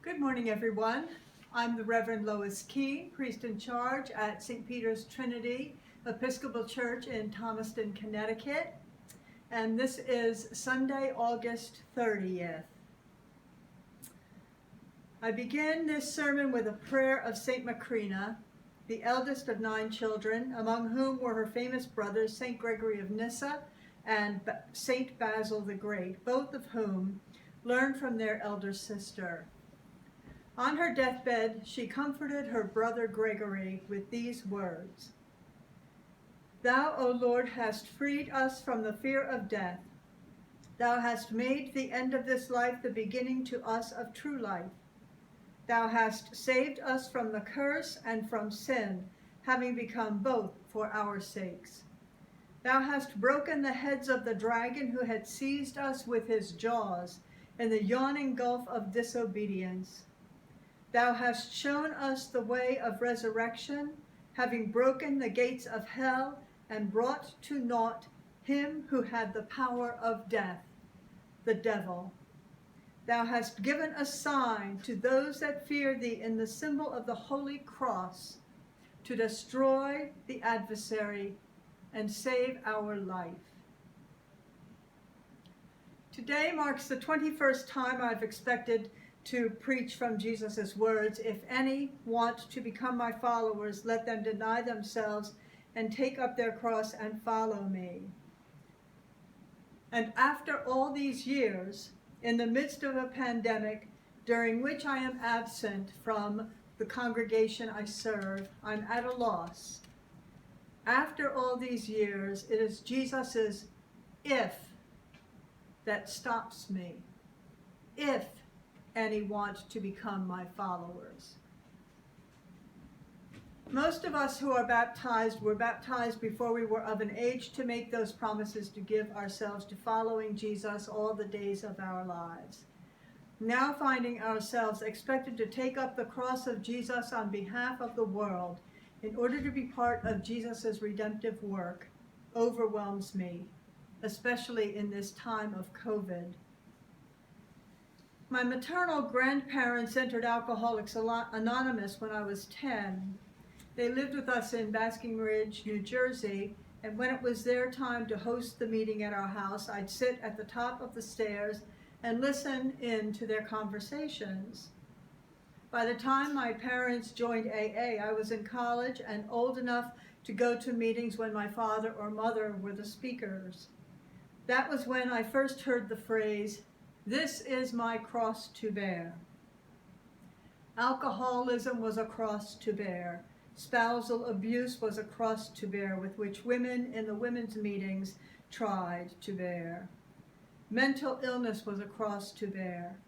Good morning, everyone. I'm the Reverend Lois Keen, priest in charge at St. Peter's Trinity Episcopal Church in Thomaston, Connecticut. And this is Sunday, August 30th. I begin this sermon with a prayer of St. Macrina, the eldest of 9 children, among whom were her famous brothers, St. Gregory of Nyssa and St. Basil the Great, both of whom learned from their elder sister. On her deathbed, she comforted her brother Gregory with these words: "Thou, O Lord, hast freed us from the fear of death. Thou hast made the end of this life the beginning to us of true life. Thou hast saved us from the curse and from sin, having become both for our sakes. Thou hast broken the heads of the dragon who had seized us with his jaws in the yawning gulf of disobedience. Thou hast shown us the way of resurrection, having broken the gates of hell and brought to naught him who had the power of death, the devil. Thou hast given a sign to those that fear thee in the symbol of the Holy Cross, to destroy the adversary and save our life." Today marks the 21st time I've expected to preach from Jesus' words, "If any want to become my followers, let them deny themselves and take up their cross and follow me." And after all these years, in the midst of a pandemic during which I am absent from the congregation I serve, I'm at a loss. After all these years, it is Jesus' "if" that stops me. If any want to become my followers. Most of us who are baptized were baptized before we were of an age to make those promises to give ourselves to following Jesus all the days of our lives. Now finding ourselves expected to take up the cross of Jesus on behalf of the world in order to be part of Jesus' redemptive work overwhelms me, especially in this time of COVID. My maternal grandparents entered Alcoholics Anonymous when I was 10. They lived with us in Basking Ridge, New Jersey, and when it was their time to host the meeting at our house, I'd sit at the top of the stairs and listen in to their conversations. By the time my parents joined AA, I was in college and old enough to go to meetings when my father or mother were the speakers. That was when I first heard the phrase, "This is my cross to bear." Alcoholism was a cross to bear. Spousal abuse was a cross to bear with which women in the women's meetings tried to bear. Mental illness was a cross to bear.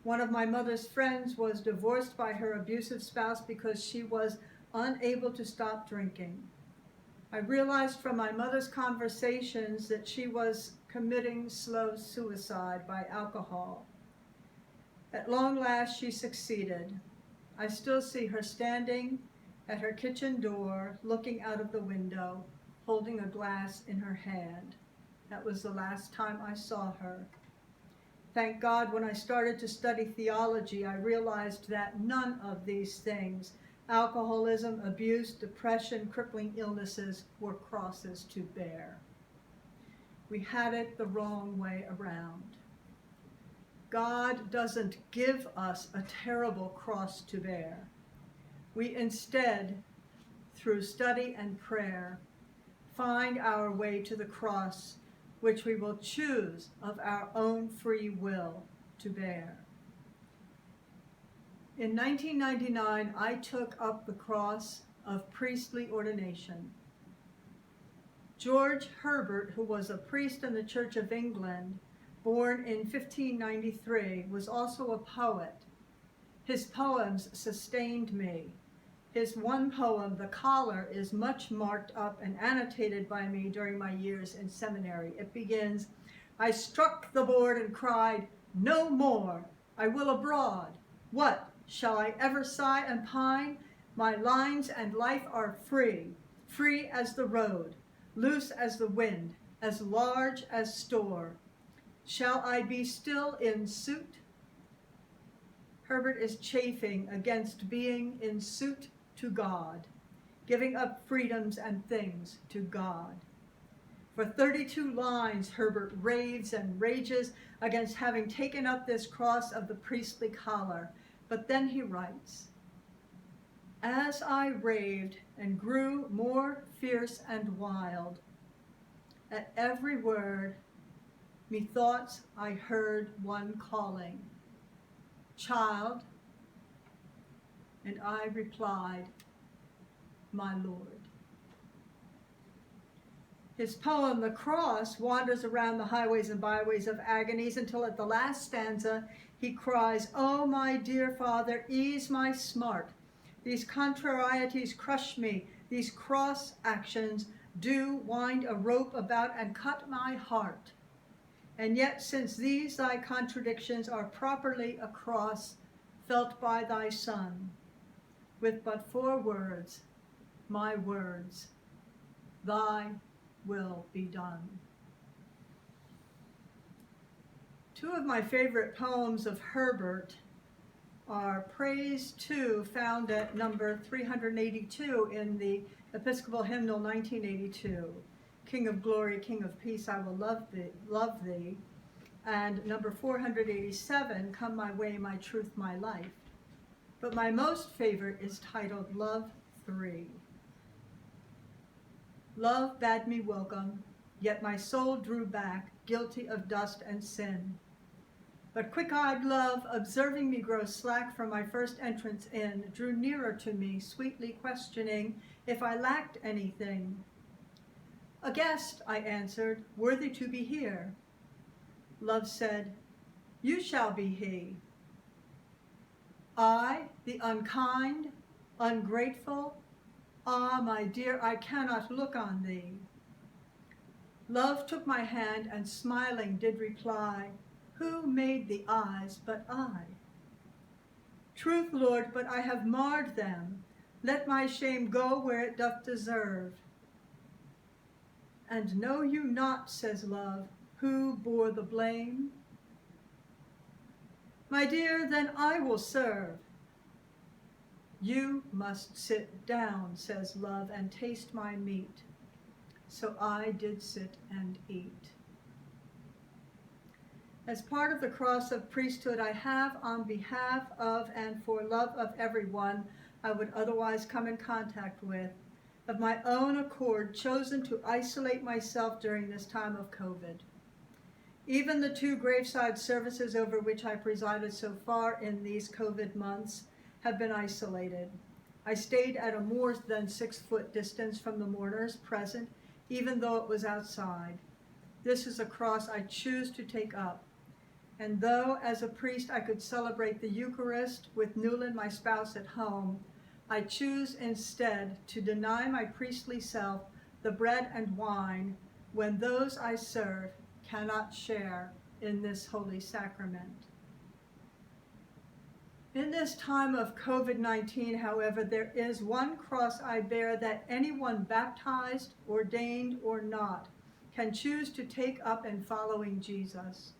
One of my mother's friends was divorced by her abusive spouse because she was unable to stop drinking. I realized from my mother's conversations that she was committing slow suicide by alcohol. At long last, she succeeded. I still see her standing at her kitchen door, looking out of the window, holding a glass in her hand. That was the last time I saw her. Thank God, when I started to study theology, I realized that none of these things, alcoholism, abuse, depression, crippling illnesses, were crosses to bear. We had it the wrong way around. God doesn't give us a terrible cross to bear. We instead, through study and prayer, find our way to the cross, which we will choose of our own free will to bear. In 1999, I took up the cross of priestly ordination. George Herbert, who was a priest in the Church of England, born in 1593, was also a poet. His poems sustained me. His one poem, "The Collar," is much marked up and annotated by me during my years in seminary. It begins, "I struck the board and cried, 'No more! I will abroad. What, shall I ever sigh and pine? My lines and life are free, free as the road, loose as the wind, as large as store. Shall I be still in suit?'" Herbert is chafing against being in suit to God, giving up freedoms and things to God. For 32 lines, Herbert raves and rages against having taken up this cross of the priestly collar. But then he writes, "As I raved and grew more fierce and wild, at every word, methoughts I heard one calling, 'Child,' and I replied, 'My Lord.'" His poem, The Cross, wanders around the highways and byways of agonies until at the last stanza he cries, "Oh, my dear Father, ease my smart. These contrarieties crush me, these cross actions do wind a rope about and cut my heart. And yet, since these thy contradictions are properly a cross felt by thy Son, with but 4 words, my words, thy will be done." Two of my favorite poems of Herbert are Praise 2, found at number 382 in the Episcopal Hymnal 1982, "King of Glory, King of Peace, I will love thee," and number 487, "Come my way, my truth, my life." But my most favorite is titled Love 3. "Love bade me welcome, yet my soul drew back, guilty of dust and sin. But quick-eyed love, observing me grow slack from my first entrance in, drew nearer to me, sweetly questioning if I lacked anything. 'A guest,' I answered, 'worthy to be here.' Love said, 'You shall be he.' I, the unkind, ungrateful, ah, my dear, I cannot look on thee. Love took my hand and smiling did reply, 'Who made the eyes but I?' 'Truth, Lord, but I have marred them. Let my shame go where it doth deserve.' 'And know you not,' says Love, 'who bore the blame?' 'My dear, then I will serve.' 'You must sit down,' says Love, 'and taste my meat.' So I did sit and eat. As part of the cross of priesthood, I have, on behalf of and for love of everyone I would otherwise come in contact with, of my own accord chosen to isolate myself during this time of COVID. Even the 2 graveside services over which I presided so far in these COVID months have been isolated. I stayed at a more than 6-foot distance from the mourners present, even though it was outside. This is a cross I choose to take up. And though as a priest I could celebrate the Eucharist with Newland, my spouse, at home, I choose instead to deny my priestly self the bread and wine when those I serve cannot share in this holy sacrament. In this time of COVID-19, however, there is one cross I bear that anyone baptized, ordained, or not can choose to take up in following Jesus,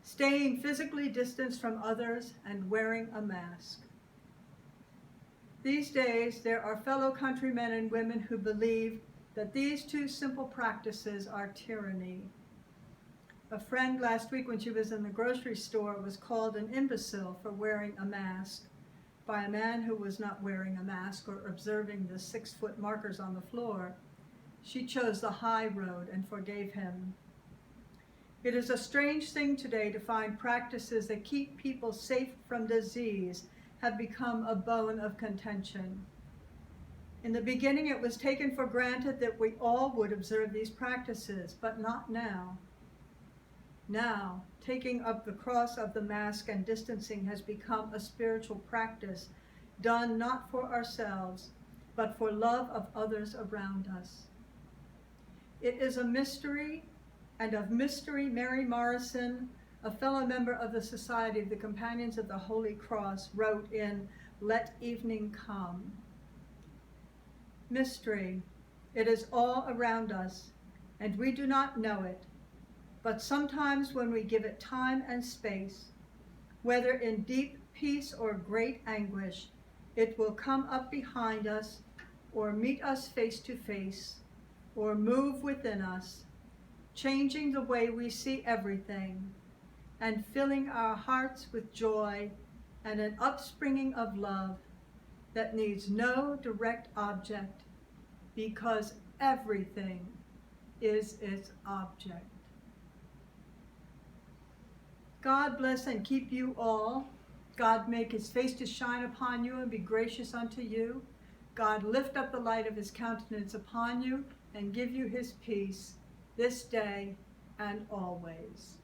staying physically distanced from others and wearing a mask. These days, there are fellow countrymen and women who believe that these 2 simple practices are tyranny. A friend last week when she was in the grocery store was called an imbecile for wearing a mask by a man who was not wearing a mask or observing the 6-foot markers on the floor. She chose the high road and forgave him. It is a strange thing today to find practices that keep people safe from disease have become a bone of contention. In the beginning, it was taken for granted that we all would observe these practices, but not now. Now, taking up the cross of the mask and distancing has become a spiritual practice done not for ourselves, but for love of others around us. It is a mystery, and of mystery Mary Morrison, a fellow member of the Society of the Companions of the Holy Cross, wrote in Let Evening Come. Mystery, it is all around us, and we do not know it. But sometimes when we give it time and space, whether in deep peace or great anguish, it will come up behind us, or meet us face to face, or move within us, changing the way we see everything, and filling our hearts with joy and an upspringing of love that needs no direct object, because everything is its object. God bless and keep you all. God make his face to shine upon you and be gracious unto you. God lift up the light of his countenance upon you and give you his peace this day and always.